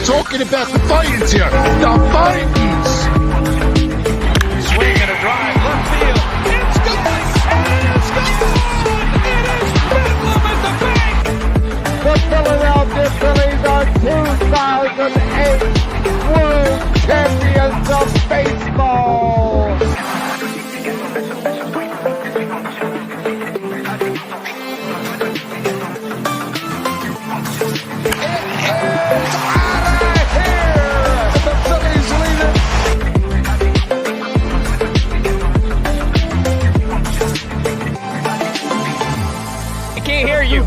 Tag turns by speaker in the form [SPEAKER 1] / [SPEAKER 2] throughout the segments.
[SPEAKER 1] talking about the Titans here. The Titans.
[SPEAKER 2] Swing and a drive, left field. It's gone. It's gone. It is bedlam at the bank.
[SPEAKER 3] The Philadelphia Phillies are 2008 World Champions of Baseball.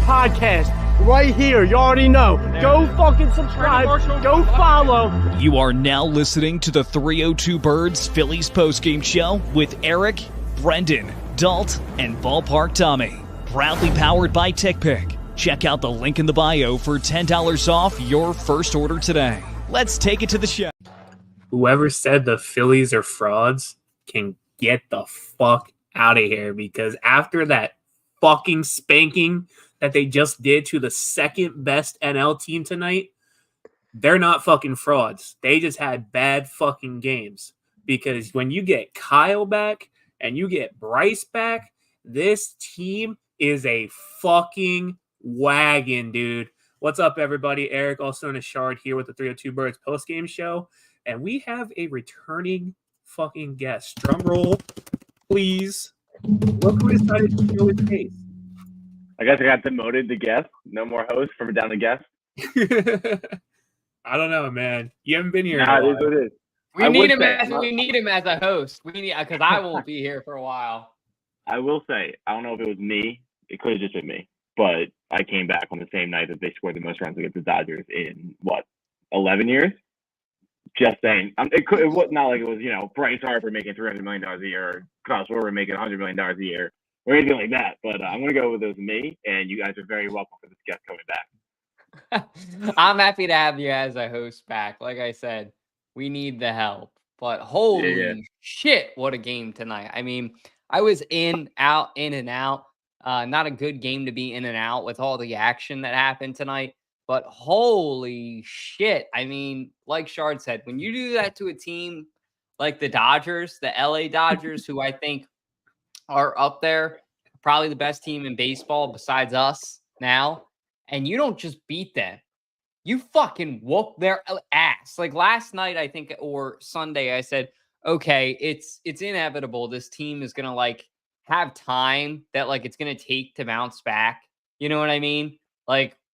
[SPEAKER 4] Podcast right here. You already know. Go fucking subscribe. Go follow.
[SPEAKER 5] You are now listening to the 302 Birds Phillies postgame show with Eric, Brendan, Dalt, and Ballpark Tommy. Proudly powered by TickPick. Check out the link in the bio for $10 off your first order today. Let's take it to the show.
[SPEAKER 6] Whoever said the Phillies are frauds can get the fuck out of here, because after that fucking spanking that they just did to the second best NL team tonight, they're not fucking frauds. They just had bad fucking games. Because when you get Kyle back and you get Bryce back, this team is a fucking wagon, dude. What's up, everybody? Eric, also known as Shard, here with the 302 Birds postgame show. And we have a returning fucking guest. Drum roll, please. Look who decided to show his face.
[SPEAKER 7] I guess I got demoted to guest. No more host from down to guest.
[SPEAKER 6] I don't know, man. You haven't been here.
[SPEAKER 7] Nah, it is what it is.
[SPEAKER 8] We need him as a host. We need, because I won't be here for a while.
[SPEAKER 7] I will say, I don't know if it was me. It could have just been me. But I came back on the same night that they scored the most runs against the Dodgers in, 11 years? Just saying. It was not like it was, Bryce Harper making $300 million a year, or Kyle Schwarber making $100 million a year, or anything like that. But I'm going to go with it was me, and you guys are very welcome for this guest coming back.
[SPEAKER 8] I'm happy to have you as a host back. Like I said, we need the help. But holy shit, what a game tonight. I mean, I was in and out. Not a good game to be in and out with all the action that happened tonight. But holy shit. I mean, like Shard said, when you do that to a team like the Dodgers, the LA Dodgers, who I think are up there, probably the best team in baseball besides us now, and you don't just beat them. You fucking whoop their ass. Like last night, I think, or Sunday, I said, okay, it's inevitable. This team is going to have time that it's going to take to bounce back. You know what I mean?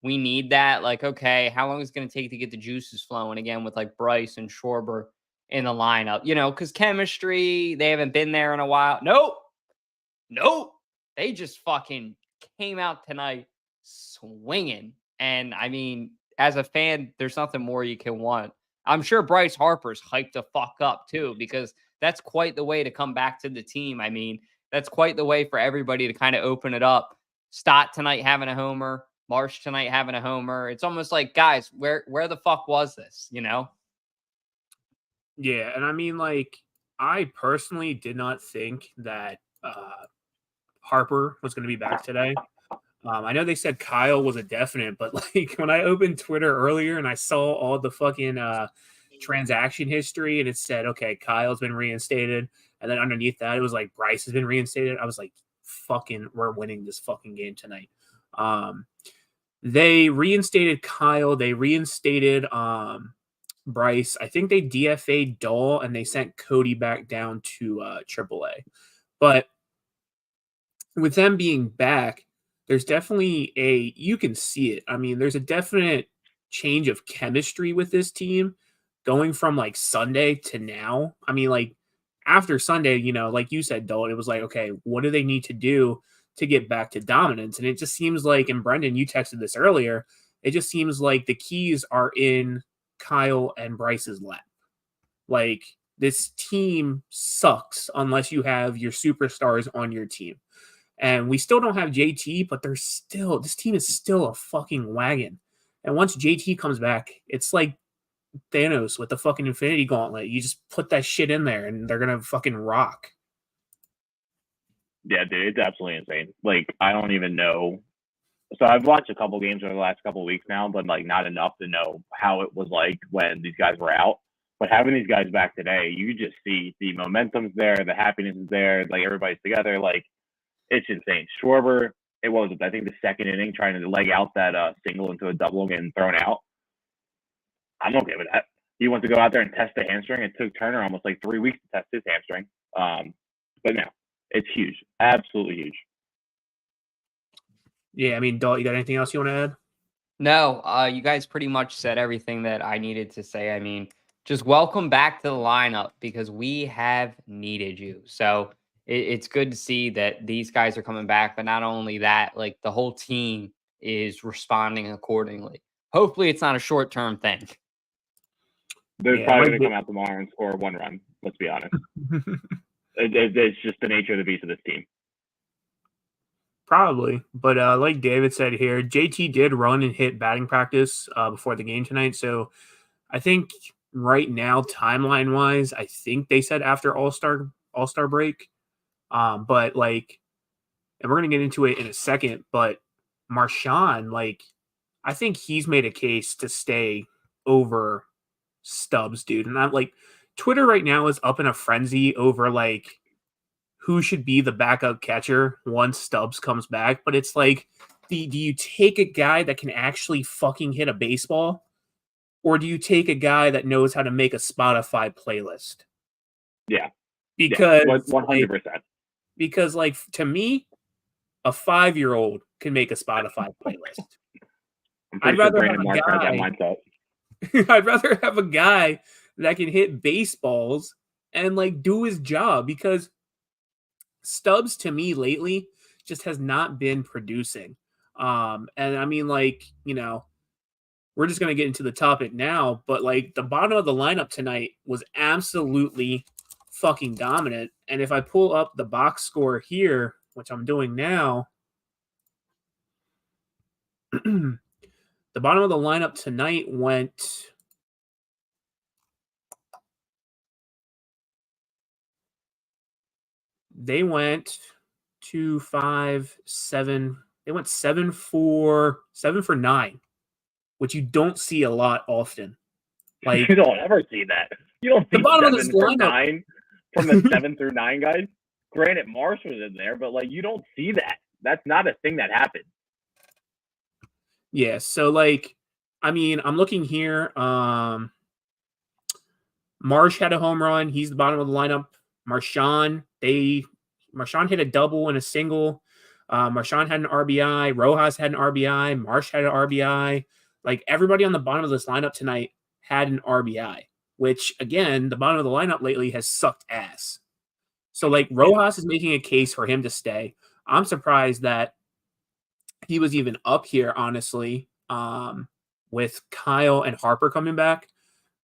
[SPEAKER 8] We need that. Okay, how long is it going to take to get the juices flowing again with Bryce and Schwarber in the lineup? Because chemistry, they haven't been there in a while. Nope. They just fucking came out tonight swinging. And I mean, as a fan, there's nothing more you can want. I'm sure Bryce Harper's hyped the fuck up too, because that's quite the way to come back to the team. I mean, that's quite the way for everybody to kind of open it up. Stott tonight having a homer. Marsh tonight having a homer. It's almost like, guys, where the fuck was this, Yeah,
[SPEAKER 6] and I mean, I personally did not think that Harper was going to be back today. I know they said Kyle was a definite, but when I opened Twitter earlier and I saw all the fucking transaction history and it said, okay, Kyle's been reinstated. And then underneath that, it was Bryce has been reinstated. I was like, fucking, we're winning this fucking game tonight. They reinstated Kyle. They reinstated Bryce. I think they DFA'd Dahl and they sent Cody back down to AAA. But with them being back, there's definitely you can see it. I mean, there's a definite change of chemistry with this team going from Sunday to now. I mean, after Sunday, like you said, Dahl, it was okay, what do they need to do to get back to dominance? And it just seems and Brendan, you texted this earlier, it just seems like the keys are in Kyle and Bryce's lap. This team sucks unless you have your superstars on your team. And we still don't have JT, but this team is still a fucking wagon. And once JT comes back, it's like Thanos with the fucking Infinity Gauntlet. You just put that shit in there and they're going to fucking rock.
[SPEAKER 7] Yeah, dude, it's absolutely insane. I don't even know So I've watched a couple games over the last couple of weeks now, but like not enough to know how it was like when these guys were out. But having these guys back today, you just see the momentum's there, the happiness is there, like everybody's together. Like it's insane. Schwarber, it was I think the second inning trying to leg out that single into a double and getting thrown out. I'm okay with that. He wants to go out there and test the hamstring. It took Turner almost like 3 weeks to test his hamstring. But no, it's huge, absolutely huge.
[SPEAKER 6] Yeah, I mean, Dalt, you got anything else you want to add?
[SPEAKER 8] No, you guys pretty much said everything that I needed to say. I mean, just welcome back to the lineup because we have needed you. So it's good to see that these guys are coming back. But not only that, like the whole team is responding accordingly. Hopefully, it's not a short-term thing.
[SPEAKER 7] They're probably going to come out tomorrow and score 1 run. Let's be honest. It's just the nature of the beast of this team.
[SPEAKER 6] Probably, but like David said here, JT did run and hit batting practice before the game tonight. So I think right now, timeline wise, I think they said after All-Star break. But like, and we're gonna get into it in a second. But Marshawn, like, I think he's made a case to stay over Stubbs, dude. And I'm like, Twitter right now is up in a frenzy over like who should be the backup catcher once Stubbs comes back. But it's like, do you take a guy that can actually fucking hit a baseball? Or do you take a guy that knows how to make a Spotify playlist?
[SPEAKER 7] Yeah.
[SPEAKER 6] Because
[SPEAKER 7] 100%.
[SPEAKER 6] Because like to me, a 5-year-old can make a Spotify playlist. I'd rather have a guy. I'd rather have a guy that can hit baseballs and like do his job, because Stubbs to me lately just has not been producing. And I mean, like, you know, we're just going to get into the topic now, but like the bottom of the lineup tonight was absolutely fucking dominant. And if I pull up the box score here, which I'm doing now, the bottom of the lineup tonight went they went 2, 5, 7. They went 7 for 9, which you don't see a lot often. Like
[SPEAKER 7] you don't ever see that. You don't see
[SPEAKER 6] the bottom
[SPEAKER 7] 7
[SPEAKER 6] of this
[SPEAKER 7] for
[SPEAKER 6] lineup
[SPEAKER 7] 9 from the 7 through 9 guys. Granted, Marsh was in there, but like you don't see that. That's not a thing that happened.
[SPEAKER 6] Yeah, so like, I mean, I'm looking here. Marsh had a home run. He's the bottom of the lineup. Marshawn hit a double and a single. Marshawn had an RBI. Rojas had an RBI. Marsh had an RBI. Like everybody on the bottom of this lineup tonight had an RBI, which again, the bottom of the lineup lately has sucked ass. So like Rojas is making a case for him to stay. I'm surprised that he was even up here, honestly, with Kyle and Harper coming back.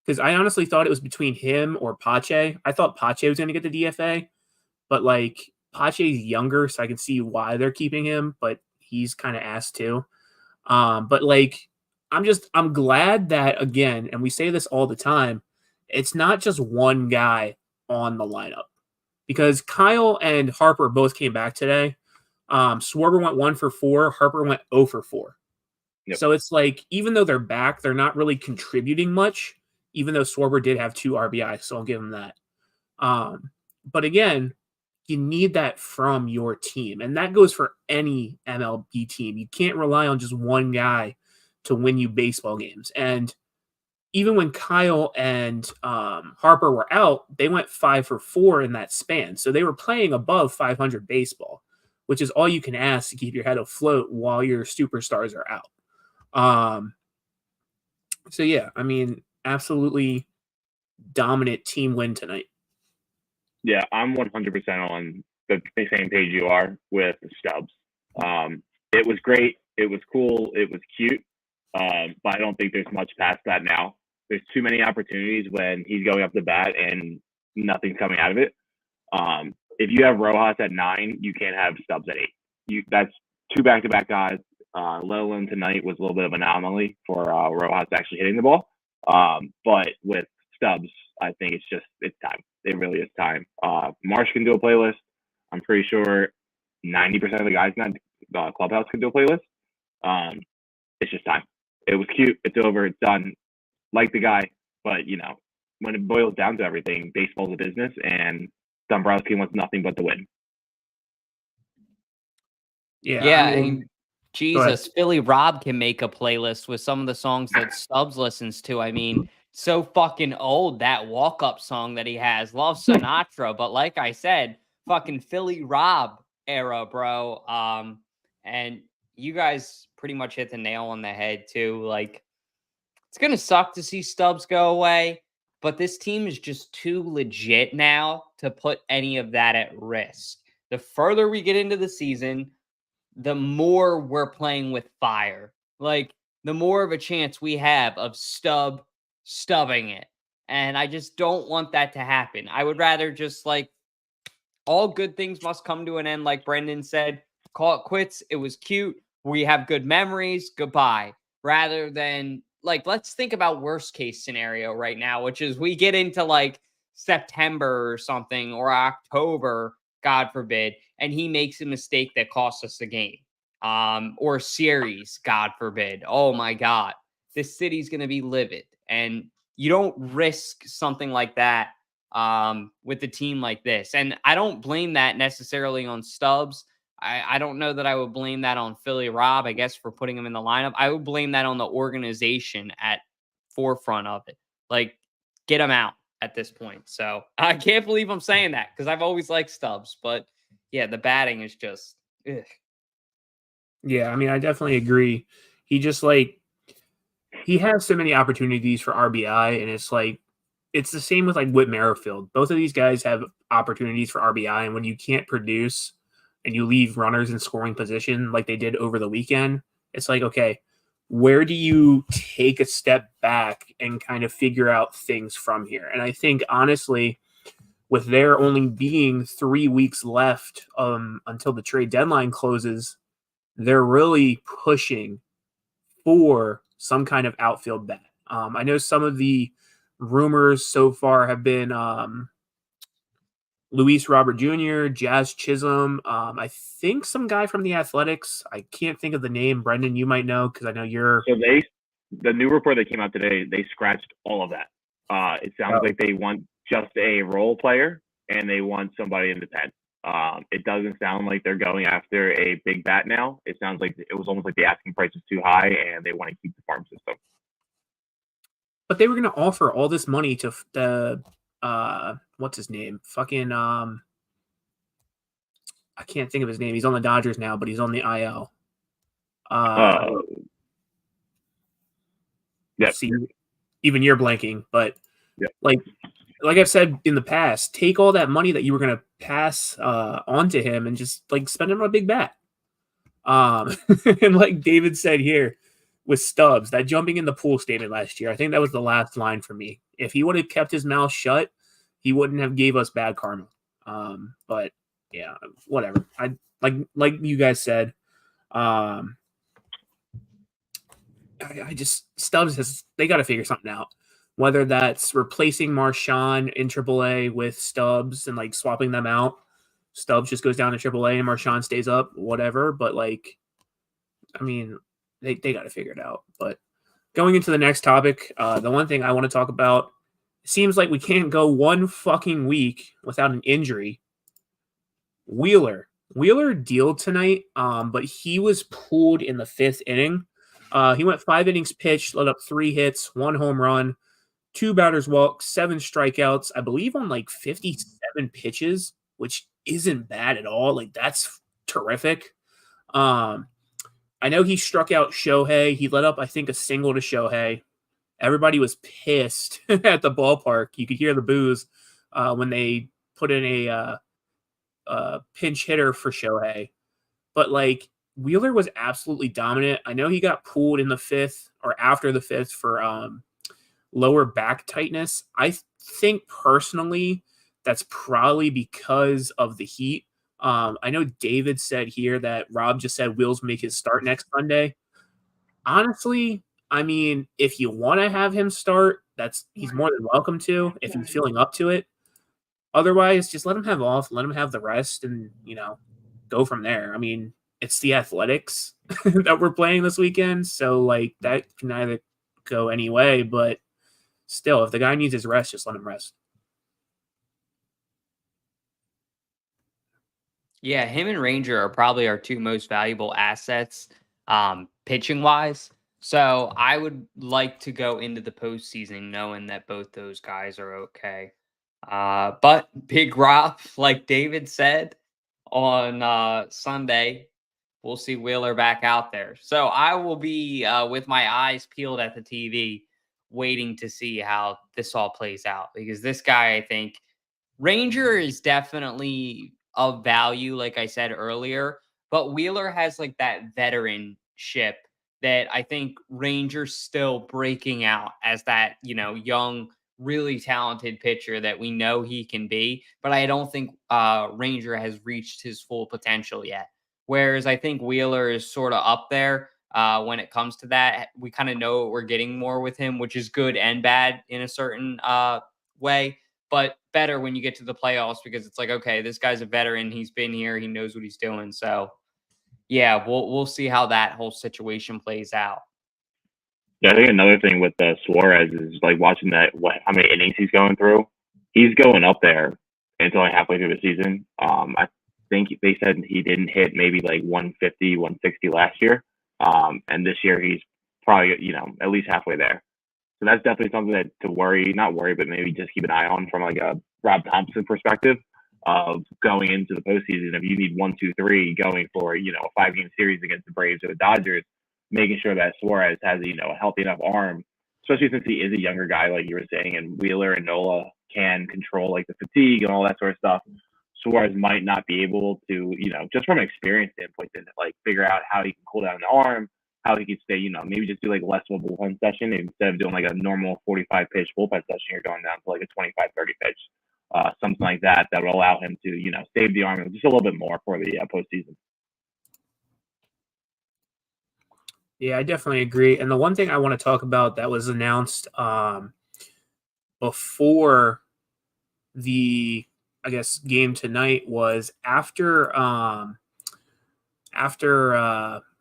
[SPEAKER 6] Because I honestly thought it was between him or Pache. I thought Pache was going to get the DFA, but like Pache's younger, so I can see why they're keeping him, but he's kind of ass too. But like, I'm glad that, again, and we say this all the time, it's not just one guy on the lineup, because Kyle and Harper both came back today. Schwarber went 1 for 4. Harper went 0 for 4. Yep. So it's like, even though they're back, they're not really contributing much, even though Schwarber did have 2 RBI, so I'll give him that. But again, you need that from your team, and that goes for any MLB team. You can't rely on just one guy to win you baseball games. And even when Kyle and Harper were out, they went 5 for 4 in that span. So they were playing above 500 baseball, which is all you can ask to keep your head afloat while your superstars are out. So yeah, I mean, absolutely dominant team win tonight.
[SPEAKER 7] Yeah, I'm 100% on the same page you are with Stubbs. It was great. It was cool. It was cute. But I don't think there's much past that now. There's too many opportunities when he's going up the bat and nothing's coming out of it. If you have Rojas at 9, you can't have Stubbs at 8. That's 2 back-to-back guys. Let alone tonight was a little bit of an anomaly for Rojas actually hitting the ball. But with Stubbs, I think it's time. It really is time. Marsh can do a playlist. I'm pretty sure 90% of the guys in that clubhouse can do a playlist. It's just time. It was cute. It's over. It's done. Like the guy, but when it boils down to everything, baseball's a business, and Dombrowski wants nothing but to win.
[SPEAKER 8] Yeah, I mean, Jesus, Philly Rob can make a playlist with some of the songs that Stubbs listens to. I mean, so fucking old, that walk-up song that he has. Love Sinatra, but like I said, fucking Philly Rob era, bro. And you guys pretty much hit the nail on the head, too. Like, it's going to suck to see Stubbs go away, but this team is just too legit now to put any of that at risk. The further we get into the season, the more we're playing with fire. Like, the more of a chance we have of stubbing it. And I just don't want that to happen. I would rather just, like, all good things must come to an end, like Brendan said. Call it quits. It was cute. We have good memories. Goodbye. Rather than, like, let's think about worst case scenario right now, which is we get into, like, September or something, or October, God forbid, and he makes a mistake that costs us the game, or a series, God forbid. Oh my God, this city's going to be livid, and you don't risk something like that with a team like this. And I don't blame that necessarily on Stubbs. I don't know that I would blame that on Philly Rob, I guess, for putting him in the lineup. I would blame that on the organization at forefront of it. Like, get him out at this point. So I can't believe I'm saying that, because I've always liked Stubbs. But yeah, the batting is just ugh.
[SPEAKER 6] Yeah, I mean, I definitely agree. He just, like, he has so many opportunities for RBI, and it's like, it's the same with, like, Whit Merrifield. Both of these guys have opportunities for RBI, and when you can't produce and you leave runners in scoring position like they did over the weekend, it's like, okay, where do you take a step back and kind of figure out things from here? And I think, honestly, with there only being 3 weeks left until the trade deadline closes, they're really pushing for some kind of outfield bat. I know some of the rumors so far have been Luis Robert Jr., Jazz Chisholm. I think some guy from the Athletics. I can't think of the name. Brendan, you might know, because I know you're.
[SPEAKER 7] So the new report that came out today, they scratched all of that. It sounds like they want just a role player, and they want somebody in the pen. It doesn't sound like they're going after a big bat now. It sounds like it was almost like the asking price is too high, and they want to keep the farm system.
[SPEAKER 6] But they were going to offer all this money to the what's his name? Fucking I can't think of his name. He's on the Dodgers now, but he's on the IL.
[SPEAKER 7] Yeah.
[SPEAKER 6] See, even you're blanking, but
[SPEAKER 7] yeah.
[SPEAKER 6] like I've said in the past, take all that money that you were going to pass on to him and just, like, spend it on a big bat. And like David said here with Stubbs, that jumping in the pool statement last year, I think that was the last line for me. If he would have kept his mouth shut, he wouldn't have gave us bad karma. But yeah, whatever. I like you guys said. I just Stubbs they got to figure something out. Whether that's replacing Marchand in AAA with Stubbs and, like, swapping them out. Stubbs just goes down to AAA and Marchand stays up, whatever. But, like, I mean, they got to figure it out. But going into the next topic, the one thing I want to talk about, it seems like we can't go one fucking week without an injury. Wheeler dealed tonight, but he was pulled in the 5th inning. He went 5 innings pitched, let up 3 hits, 1 home run, 2 batters walked, 7 strikeouts, I believe, on, like, 57 pitches, which isn't bad at all. Like, that's terrific. I know he struck out Shohei. He let up, I think, a single to Shohei. Everybody was pissed at the ballpark. You could hear the boos when they put in a pinch hitter for Shohei. But, like, Wheeler was absolutely dominant. I know he got pulled in the 5th or after the 5th for lower back tightness. I think personally that's probably because of the heat. I know David said here that Rob just said Will's make his start next Sunday. Honestly, I mean, if you want to have him start, he's more than welcome to if he's feeling up to it. Otherwise, just let him have off, let him have the rest, and, go from there. I mean, it's the Athletics that we're playing this weekend. So like that can either go any way, but still, if the guy needs his rest, just let him rest.
[SPEAKER 8] Yeah, him and Ranger are probably our two most valuable assets, pitching wise. So I would like to go into the postseason knowing that both those guys are okay. But Big Rob, like David said on Sunday, we'll see Wheeler back out there. So I will be with my eyes peeled at the TV, waiting to see how this all plays out, because this guy, I think, Ranger is definitely of value, like I said earlier, but Wheeler has like that veteranship that I think Ranger's still breaking out as that, young, really talented pitcher that we know he can be. But I don't think Ranger has reached his full potential yet. Whereas I think Wheeler is sort of up there when it comes to that. We kind of know what we're getting more with him, which is good and bad in a certain way, but better when you get to the playoffs, because it's like, okay, this guy's a veteran. He's been here. He knows what he's doing. So, yeah, we'll see how that whole situation plays out.
[SPEAKER 7] Yeah, I think another thing with Suarez is like watching how many innings he's going through. He's going up there until like halfway through the season. I think they said he didn't hit maybe like 150, 160 last year. And this year he's probably, at least halfway there. So that's definitely something that not worry, but maybe just keep an eye on from like a Rob Thompson perspective of going into the postseason. If you need 1, 2, 3 going for, a 5-game series against the Braves or the Dodgers, making sure that Suarez has, a healthy enough arm, especially since he is a younger guy, like you were saying, and Wheeler and Nola can control like the fatigue and all that sort of stuff. Suarez might not be able to, just from an experience standpoint, to like figure out how he can cool down the arm, how he could stay, maybe just do like less of a bullpen session instead of doing like a normal 45 pitch bullpen session. You're going down to like a 25, 30 pitch, something like that would allow him to, save the arm just a little bit more for the postseason.
[SPEAKER 6] Yeah, I definitely agree. And the one thing I want to talk about that was announced before the, I guess, game tonight was after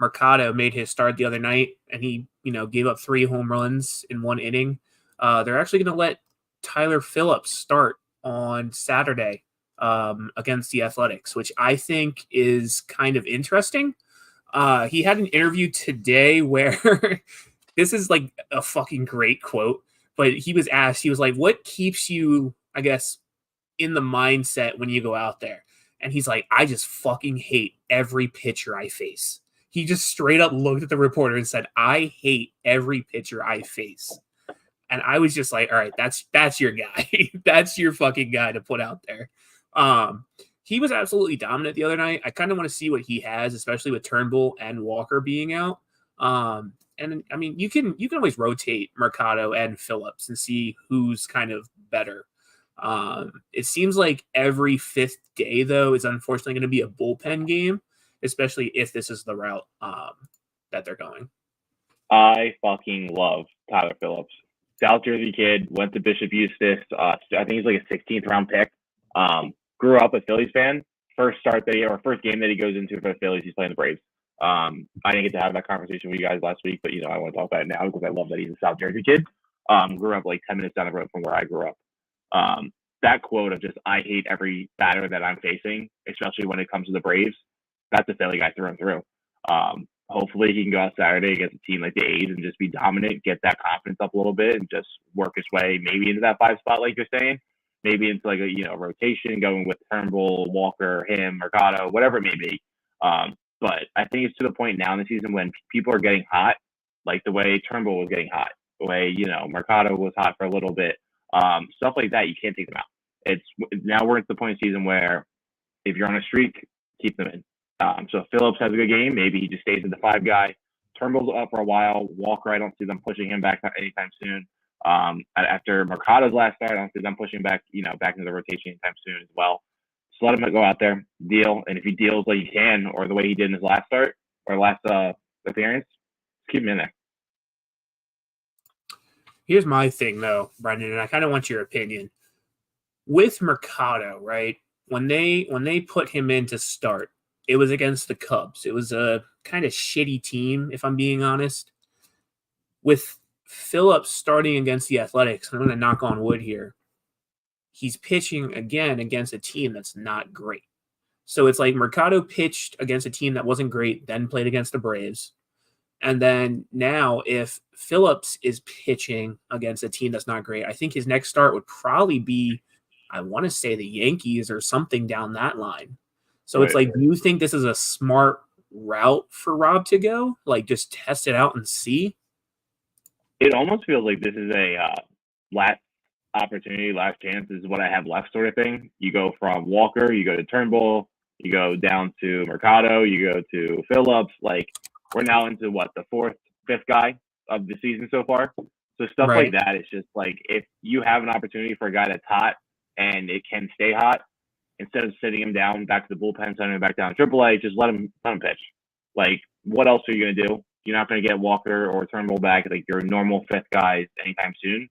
[SPEAKER 6] Mercado made his start the other night and he, gave up 3 home runs in 1 inning. They're actually going to let Tyler Phillips start on Saturday against the Athletics, which I think is kind of interesting. He had an interview today where this is like a fucking great quote, but he was asked, he was like, what keeps you, I guess, in the mindset when you go out there? And he's like, I just fucking hate every pitcher I face. He just straight up looked at the reporter and said, I hate every pitcher I face. And I was just like, all right, that's your guy. That's your fucking guy to put out there. He was absolutely dominant the other night. I kind of want to see what he has, especially with Turnbull and Walker being out. And I mean, you can always rotate Mercado and Phillips and see who's kind of better. It seems like every 5th day, though, is unfortunately going to be a bullpen game, especially if this is the route that they're going.
[SPEAKER 7] I fucking love Tyler Phillips. South Jersey kid, went to Bishop Eustis. I think he's like a 16th round pick. Grew up a Phillies fan. First game that he goes into for the Phillies, he's playing the Braves. I didn't get to have that conversation with you guys last week, but I want to talk about it now because I love that he's a South Jersey kid. Grew up like 10 minutes down the road from where I grew up. That quote of just, I hate every batter that I'm facing, especially when it comes to the Braves, that's a Philly guy through and through. Hopefully he can go out Saturday against a team like the A's and just be dominant, get that confidence up a little bit and just work his way maybe into that 5 spot like you're saying, maybe into like a rotation going with Turnbull, Walker, him, Mercado, whatever it may be. But I think it's to the point now in the season when people are getting hot, like the way Turnbull was getting hot, the way Mercado was hot for a little bit. Stuff like that, you can't take them out. It's now we're at the point of the season where if you're on a streak, keep them in. So if Phillips has a good game, maybe he just stays in the 5 guy. Turnbull's up for a while. Walker, I don't see them pushing him back anytime soon. After Mercado's last start, I don't see them pushing back, back into the rotation anytime soon as well. So let him go out there, deal, and if he deals like he can, or the way he did in his last start or last appearance, keep him in there.
[SPEAKER 6] Here's my thing, though, Brendan, and I kind of want your opinion. With Mercado, right, when they put him in to start, it was against the Cubs. It was a kind of shitty team, if I'm being honest. With Phillips starting against the Athletics, I'm going to knock on wood here. He's pitching again against a team that's not great. So it's like Mercado pitched against a team that wasn't great, then played against the Braves. And then now if Phillips is pitching against a team that's not great, I think his next start would probably be, I want to say the Yankees or something down that line. So it's like, do you think this is a smart route for Rob to go? Like just test it out and see?
[SPEAKER 7] It almost feels like this is a last opportunity, last chance is what I have left sort of thing. You go from Walker, you go to Turnbull, you go down to Mercado, you go to Phillips. Like we're now into what, the fourth, fifth guy of the season so far. So stuff like that, it's just like if you have an opportunity for a guy that's hot and it can stay hot, instead of sitting him down back to the bullpen, sending him back down to AAA, just let him pitch. Like what else are you gonna do? You're not going to get Walker or Turnbull back like your normal fifth guys anytime soon.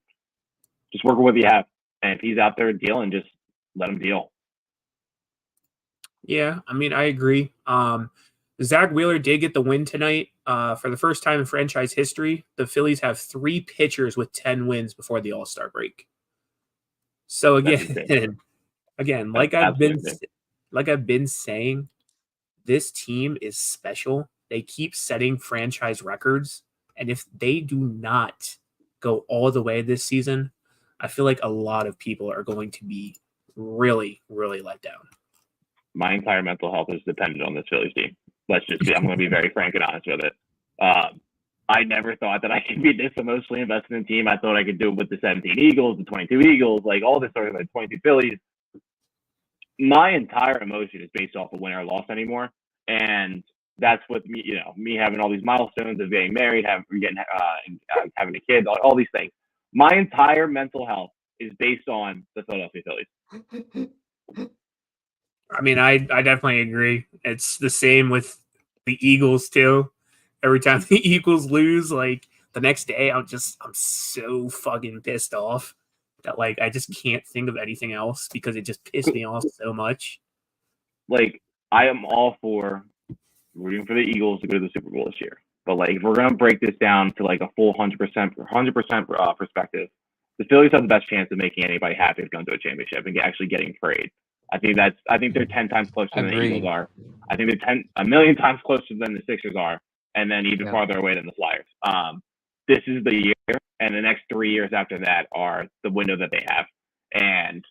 [SPEAKER 7] Just work with what you have. And if he's out there dealing, just let him deal.
[SPEAKER 6] Yeah, I mean, I agree. Zack Wheeler did get the win tonight. For the first time in franchise history, the Phillies have 3 pitchers with 10 wins before the All-Star break. So again, like I've been saying, this team is special. They keep setting franchise records. And if they do not go all the way this season, I feel like a lot of people are going to be really, really let down.
[SPEAKER 7] My entire mental health is dependent on this Phillies team. I'm going to be very frank and honest with it. I never thought that I could be this emotionally invested in a team. I thought I could do it with the 17 Eagles, the 22 Eagles, like all this sort of like 22 Phillies. My entire emotion is based off of win or loss anymore. And that's what me having all these milestones of getting married, having a kid, all these things. My entire mental health is based on the Philadelphia Phillies.
[SPEAKER 6] I mean, I definitely agree. It's the same with the Eagles too. Every time the Eagles lose, like the next day, I'm so fucking pissed off that like I just can't think of anything else because it just pissed me off so much.
[SPEAKER 7] Like I am all for rooting for the Eagles to go to the Super Bowl this year. But like if we're gonna break this down to like a full 100% perspective, the Phillies have the best chance of making anybody happy if going to a championship and actually getting trade. I think they're 10 times closer than the Eagles are. I think they're a million times closer than the Sixers are, and then even farther away than the Flyers. This is the year, and the next 3 years after that are the window that they have. And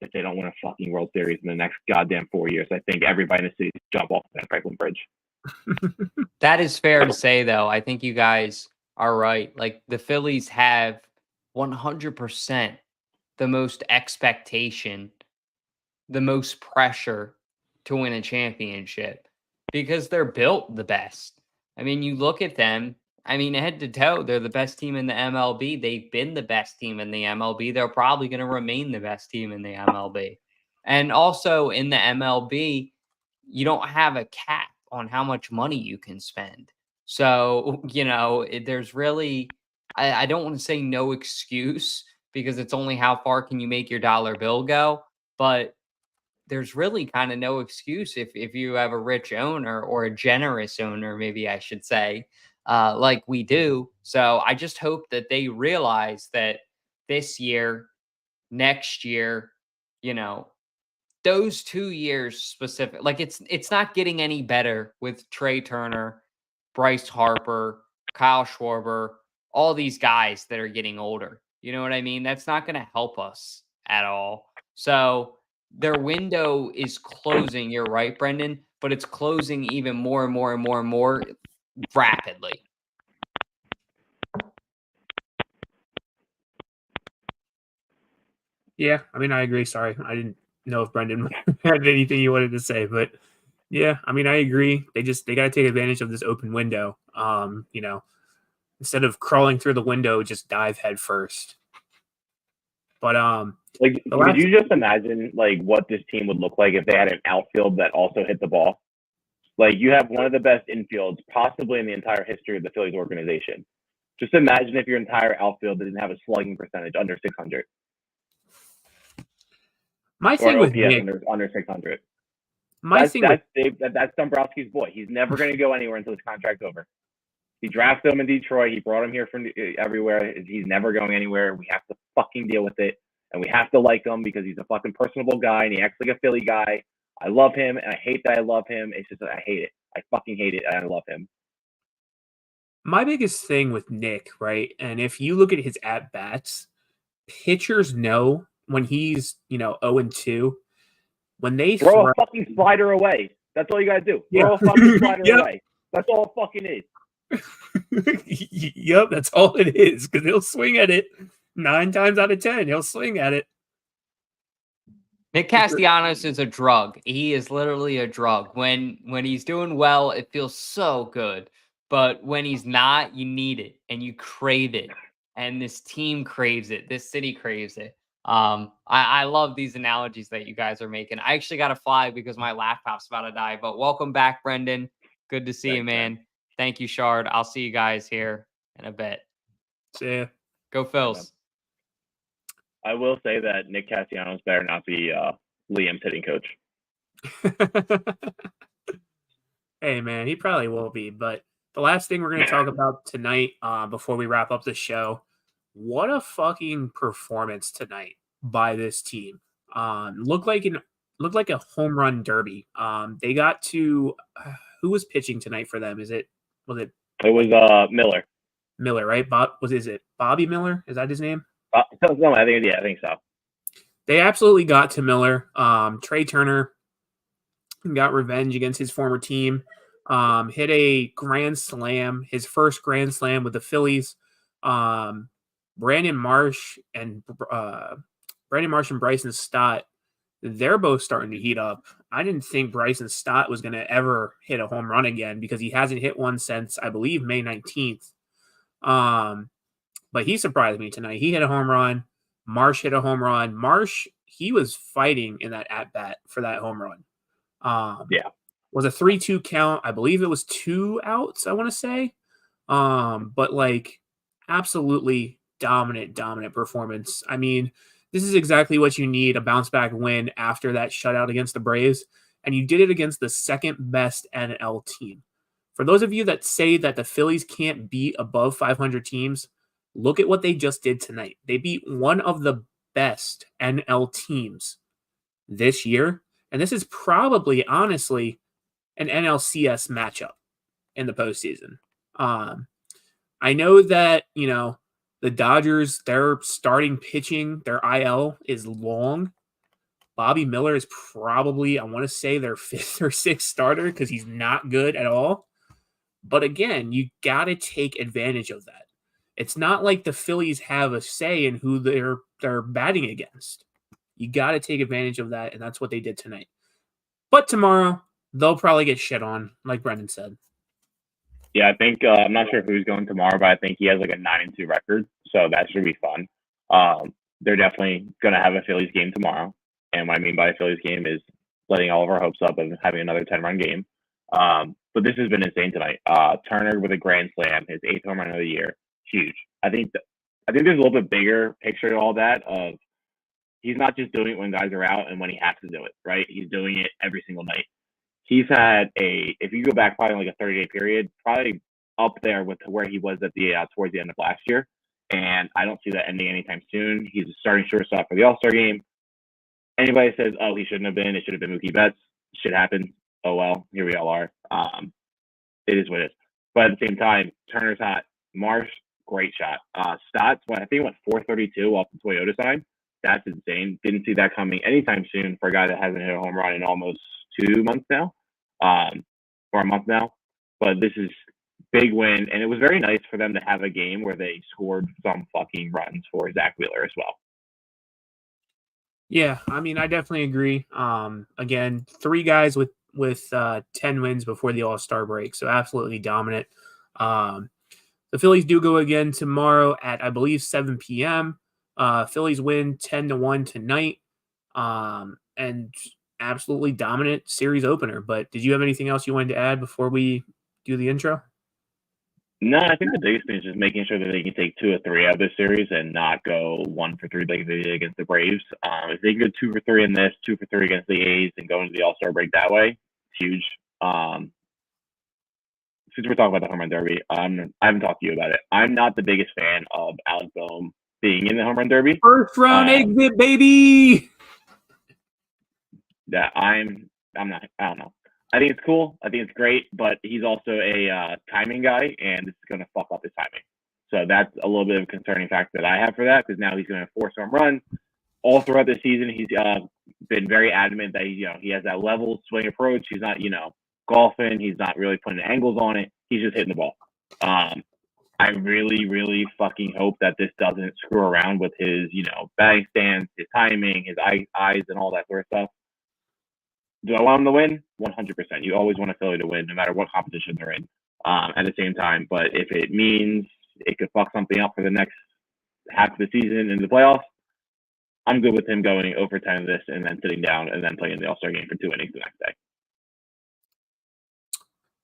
[SPEAKER 7] if they don't win a fucking World Series in the next goddamn 4 years, I think everybody in the city jump off that Franklin Bridge.
[SPEAKER 8] That is fair to say, though. I think you guys are right. Like the Phillies have 100% the most expectation, the most pressure to win a championship because they're built the best. I mean, you look at them, I mean, head to toe, they're the best team in the MLB. They've been the best team in the MLB. They're probably going to remain the best team in the MLB. And also in the MLB, you don't have a cap on how much money you can spend. So, there's really, I don't want to say no excuse because it's only how far can you make your dollar bill go, but there's really kind of no excuse if you have a rich owner or a generous owner, maybe I should say, like we do. So I just hope that they realize that this year, next year, those 2 years specific, like it's not getting any better with Trea Turner, Bryce Harper, Kyle Schwarber, all these guys that are getting older. You know what I mean? That's not going to help us at all. So their window is closing. You're right, Brendan, but it's closing even more and more and more and more rapidly.
[SPEAKER 6] Yeah, I mean, I agree. Sorry, I didn't know if Brendan had anything you wanted to say, but yeah, I mean, I agree. They got to take advantage of this open window. Instead of crawling through the window, just dive head first. But
[SPEAKER 7] could you just imagine like what this team would look like if they had an outfield that also hit the ball? Like you have one of the best infields possibly in the entire history of the Phillies organization. Just imagine if your entire outfield didn't have a slugging percentage under 600.
[SPEAKER 6] My thing with
[SPEAKER 7] Nick, under 600. That's Dombrowski's boy. He's never going to go anywhere until his contract's over. He drafted him in Detroit. He brought him here from everywhere. He's never going anywhere. We have to fucking deal with it. And we have to like him because he's a fucking personable guy and he acts like a Philly guy. I love him and I hate that I love him. It's just I hate it. I fucking hate it and I love him.
[SPEAKER 6] My biggest thing with Nick, right? And if you look at his at-bats, pitchers know when he's, 0-2, when they
[SPEAKER 7] throw a fucking slider away. That's all you gotta do. Throw a fucking slider away. That's all it fucking is.
[SPEAKER 6] Yep, that's all it is. Because he'll swing at it 9 times out of 10. He'll swing at it.
[SPEAKER 8] Nick Castellanos is a drug. He is literally a drug. When he's doing well, it feels so good. But when he's not, you need it and you crave it. And this team craves it. This city craves it. I love these analogies that you guys are making. I actually got to fly because my laptop's about to die. But welcome back, Brendan. Good to see you, man. Thank you, Shard. I'll see you guys here in a bit.
[SPEAKER 6] See ya.
[SPEAKER 8] Go Phils.
[SPEAKER 7] I will say that Nick Castellanos better not be Liam's hitting coach.
[SPEAKER 6] Hey, man, he probably will be. But the last thing we're going to talk about tonight before we wrap up the show, what a fucking performance tonight by this team. Looked like a home run derby. They got to who was pitching tonight for them? It was
[SPEAKER 7] Miller.
[SPEAKER 6] Miller, right? Is it Bobby Miller? Is that his name?
[SPEAKER 7] No, I think so.
[SPEAKER 6] They absolutely got to Miller. Trea Turner got revenge against his former team. Hit a grand slam, his first grand slam with the Phillies. Brandon Marsh and Bryson Stott, they're both starting to heat up. I didn't think Bryson Stott was going to ever hit a home run again because he hasn't hit one since, I believe, May 19th. But he surprised me tonight. He hit a home run. Marsh hit a home run. Marsh, he was fighting in that at-bat for that home run. Was a 3-2 count. I believe it was 2 outs, I want to say. But absolutely dominant performance. I mean, this is exactly what you need, a bounce back win after that shutout against the Braves. And you did it against the second best NL team. For those of you that say that the Phillies can't beat above 500 teams, look at what they just did tonight. They beat one of the best NL teams this year. And this is probably, honestly, an NLCS matchup in the postseason. I know that, the Dodgers, their starting pitching, their IL is long. Bobby Miller is probably, I want to say, their 5th or 6th starter because he's not good at all. But again, you got to take advantage of that. It's not like the Phillies have a say in who they're batting against. You got to take advantage of that, and that's what they did tonight. But tomorrow, they'll probably get shit on, like Brendan said.
[SPEAKER 7] Yeah, I think I'm not sure who's going tomorrow, but I think he has a 9-2 record, so that should be fun. They're definitely going to have a Phillies game tomorrow, and what I mean by a Phillies game is letting all of our hopes up of having another 10-run game. But this has been insane tonight. Turner with a grand slam, his 8th home run of the year, huge. I think there's a little bit bigger picture to all that of he's not just doing it when guys are out and when he has to do it, right? He's doing it every single night. He's had if you go back probably a 30-day period, probably up there with where he was at the towards the end of last year. And I don't see that ending anytime soon. He's a starting shortstop for the All-Star game. Anybody says, oh, he shouldn't have been, it should have been Mookie Betts. Shit happens. Oh, well, here we all are. It is what it is. But at the same time, Turner's hot. Marsh, great shot. Stott's, I think, went 432 off the Toyota sign. That's insane. Didn't see that coming anytime soon for a guy that hasn't hit a home run in almost 2 months now, or a month now. But this is big win, and it was very nice for them to have a game where they scored some fucking runs for Zack Wheeler as well.
[SPEAKER 6] Yeah, I mean, I definitely agree. Again, 3 guys with 10 wins before the All-Star break, so absolutely dominant. The Phillies do go again tomorrow at, I believe, 7 p.m. Phillies win 10-1 tonight, and absolutely dominant series opener. But did you have anything else you wanted to add before we do the intro?
[SPEAKER 7] No, I think the biggest thing is just making sure that they can take 2 or 3 out of this series and not go 1 for 3 like they did against the Braves. If they can go 2 for 3 in this, 2 for 3 against the A's, and go into the All-Star break that way, it's huge. Since we're talking about the home run derby, I haven't talked to you about it. I'm not the biggest fan of Alec Boehm being in the home run derby.
[SPEAKER 6] First round exit, baby.
[SPEAKER 7] That I'm not. I don't know. I think it's cool. I think it's great, but he's also a timing guy, and it's going to fuck up his timing. So that's a little bit of a concerning factor that I have for that, because now he's going to force home runs all throughout the season. He's been very adamant that he has that level swing approach. He's not golfing. He's not really putting angles on it. He's just hitting the ball. I really, really fucking hope that this doesn't screw around with his batting stance, his timing, his eyes, and all that sort of stuff. Do I want him to win? 100%. You always want a Philly to win, no matter what competition they're in. At the same time, but if it means it could fuck something up for the next half of the season in the playoffs, I'm good with him going over 10 of this and then sitting down and then playing the All-Star game for 2 innings the next day.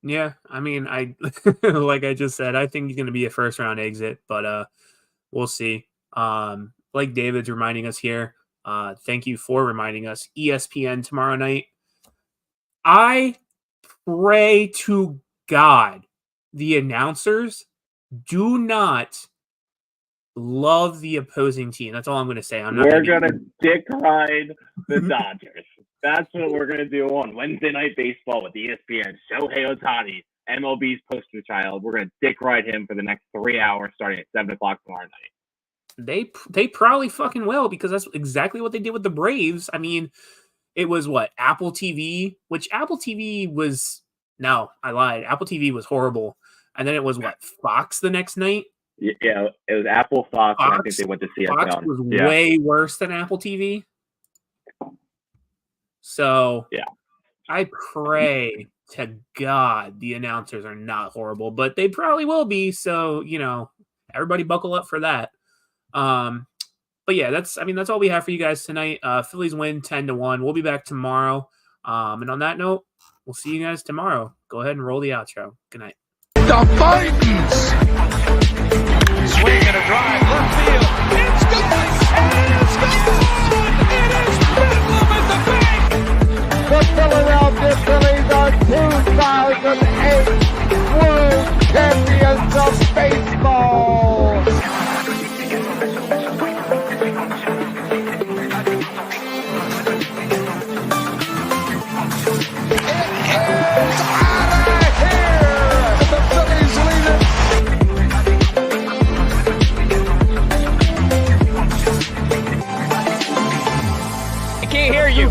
[SPEAKER 6] Yeah, I mean, I like I just said, I think he's going to be a first round exit, but we'll see. Like David's reminding us here, thank you for reminding us. ESPN tomorrow night. I pray to God the announcers do not love the opposing team. That's all I'm going to say.
[SPEAKER 7] We're going to dick ride the Dodgers. That's what we're going to do on Wednesday Night Baseball with ESPN. Shohei Ohtani, MLB's poster child. We're going to dick ride him for the next 3 hours starting at 7 o'clock tomorrow night.
[SPEAKER 6] They probably fucking will, because that's exactly what they did with the Braves. I mean, it was what? Apple TV? Which Apple TV was... No, I lied. Apple TV was horrible. And then it was what? Fox the next night?
[SPEAKER 7] Yeah, it was Apple, Fox, and I think they went to CSL.
[SPEAKER 6] Fox was way worse than Apple TV. So,
[SPEAKER 7] yeah,
[SPEAKER 6] I pray to God the announcers are not horrible, but they probably will be. So, everybody buckle up for that. But yeah, that's all we have for you guys tonight. Phillies win 10-1. We'll be back tomorrow. And on that note, we'll see you guys tomorrow. Go ahead and roll the outro. Good night.
[SPEAKER 1] The Vikings!
[SPEAKER 2] Swing and a drive, left field. It's gone! It's gone! It is Bedlam at the bank!
[SPEAKER 3] The Philadelphia Phillies are 2008 World Champions of Baseball!
[SPEAKER 8] I can't hear you.